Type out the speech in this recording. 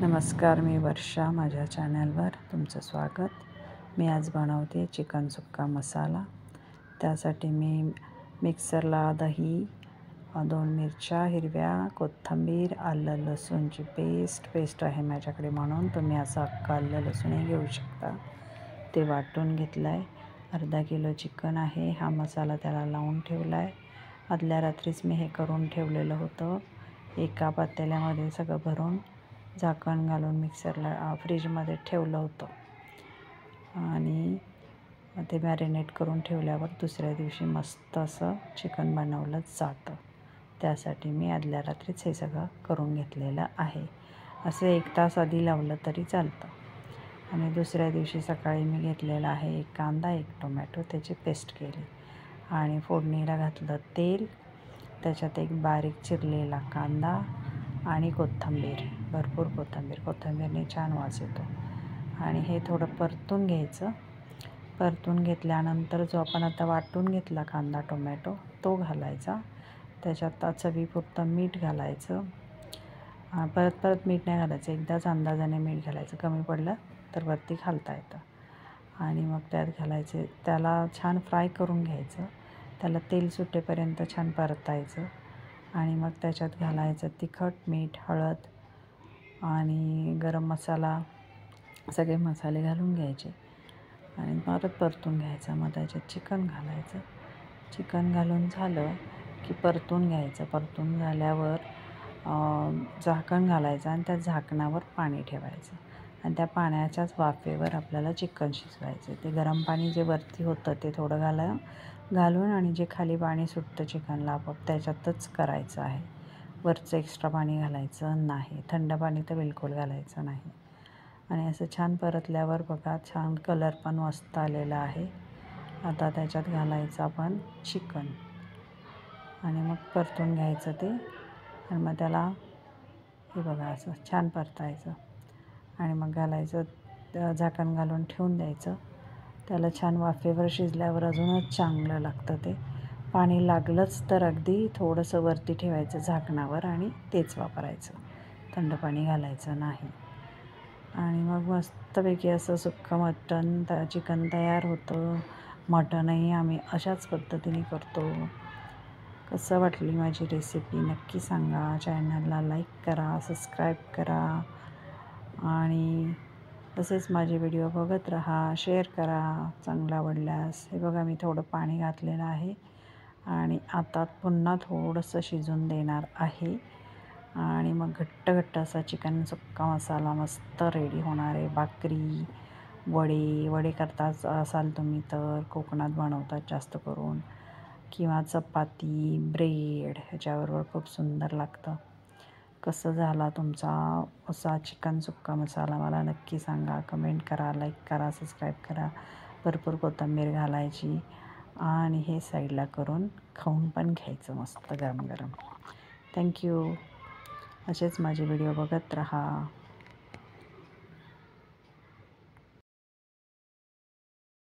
नमस्कार, मी वर्षा. माझ्या चॅनलवर तुमचं स्वागत. मी आज बनवते चिकन सुक्का मसाला. त्यासाठी मी मिक्सरला दही, 2 मिरच्या हिरव्या, कोथिंबीर, आलं लसूणची पेस्ट आहे माझ्याकडे, म्हणून तुम्ही असं अख्खं आलं लसूणही घेऊ शकता. ते वाटून घेतलं आहे. अर्धा किलो चिकन आहे. हा मसाला त्याला लावून ठेवला आहे. आदल्या रात्रीच मी हे करून ठेवलेलं होतं. एका पातेल्यामध्ये सगळं भरून झाकण घालून मिक्सरला फ्रीजमध्ये ठेवलं होतं आणि ते मॅरिनेट करून ठेवल्यावर दुसऱ्या दिवशी मस्त असं चिकन बनवलं जातं. त्यासाठी मी आदल्या रात्रीच हे सगळं करून घेतलेलं आहे. असं 1 तास आधी लावलं तरी चालतं. आणि दुसऱ्या दिवशी सकाळी मी घेतलेला आहे 1 कांदा, 1 टोमॅटो, त्याची पेस्ट केली आणि फोडणीला घातलं तेल. त्याच्यात एक बारीक चिरलेला कांदा आणि कोथिंबीर, भरपूर कोथिंबीरने छान वास येतो. आणि हे थोडं परतून घ्यायचं. परतून घेतल्यानंतर जो आपण आता वाटून घेतला कांदा टोमॅटो तो घालायचा. त्याच्यात चवीपुरतं मीठ घालायचं. परत मीठ नाही घालायचं, एकदाच अंदाजाने मीठ घालायचं. कमी पडलं तर वरती घालता येतं. आणि मग त्यात घालायचे, त्याला छान फ्राय करून घ्यायचं. त्याला तेल सुटेपर्यंत छान परतायचं. आणि मग त्याच्यात घालायचं तिखट, मीठ, हळद आणि गरम मसाला, सगळे मसाले घालून घ्यायचे आणि परत परतून घ्यायचं. मग त्याच्यात चिकन घालायचं. चिकन घालून झालं की परतून घ्यायचं. परतून झाल्यावर झाकण घालायचं आणि त्या झाकणावर पाणी ठेवायचं आणि त्या पाण्याच्याच वाफेवर आपल्याला चिकन शिजवायचं. ते गरम पाणी जे वरती होतं ते थोडं घालून आणि जे खाली पाणी सुटतं चिकनला आपोआप त्याच्यातच करायचं आहे. वरचं एक्स्ट्रा पाणी घालायचं नाही. थंड पाणी तर बिलकुल घालायचं नाही. आणि असं छान परतल्यावर बघा, छान कलर पण मस्त आलेला आहे. आता त्याच्यात घालायचं आपण चिकन आणि मग परतून घ्यायचं ते. आणि मग त्याला हे बघा असं छान परतायचं आणि मग घालायचं, झाकण घालून ठेवून द्यायचं. त्याला छान वाफेवर शिजल्यावर अजूनच चांगलं लागतं ते. पाणी लागलंच तर अगदी थोडंसं वरती ठेवायचं झाकणावर आणि तेच वापरायचं. थंड पाणी घालायचं नाही. आणि मग मस्तपैकी असं सुक्कं चिकन तयार होतं. मटणही आम्ही अशाच पद्धतीने करतो. कसं वाटली माझी रेसिपी नक्की सांगा. चॅनलला लाईक करा, सबस्क्राईब करा आणि तसेच माझे व्हिडिओ बघत राहा, शेअर करा चांगलं आवडल्यास. हे बघा, मी थोडं पाणी घातलेलं आहे आणि आता पुन्हा थोडंसं शिजून देणार आहे. आणि मग घट्ट असा चिकन सुक्का मसाला मस्त रेडी होणार आहे. भाकरी, वडे करता असाल तुम्ही तर कोकणात बनवतात जास्त करून, किंवा चपाती, ब्रेड ह्याच्याबरोबर खूप सुंदर लागतं. कसं झाला तुमचा असा चिकन सुक्का मसाला मला नक्की सांगा. कमेंट करा, लाईक करा, सबस्क्राईब करा. भरपूर कोथिंबीर घालायची आणि हे साईडला करून खाऊन पण घ्यायचं मस्त गरम गरम. थँक्यू. असेच माझे व्हिडिओ बघत राहा.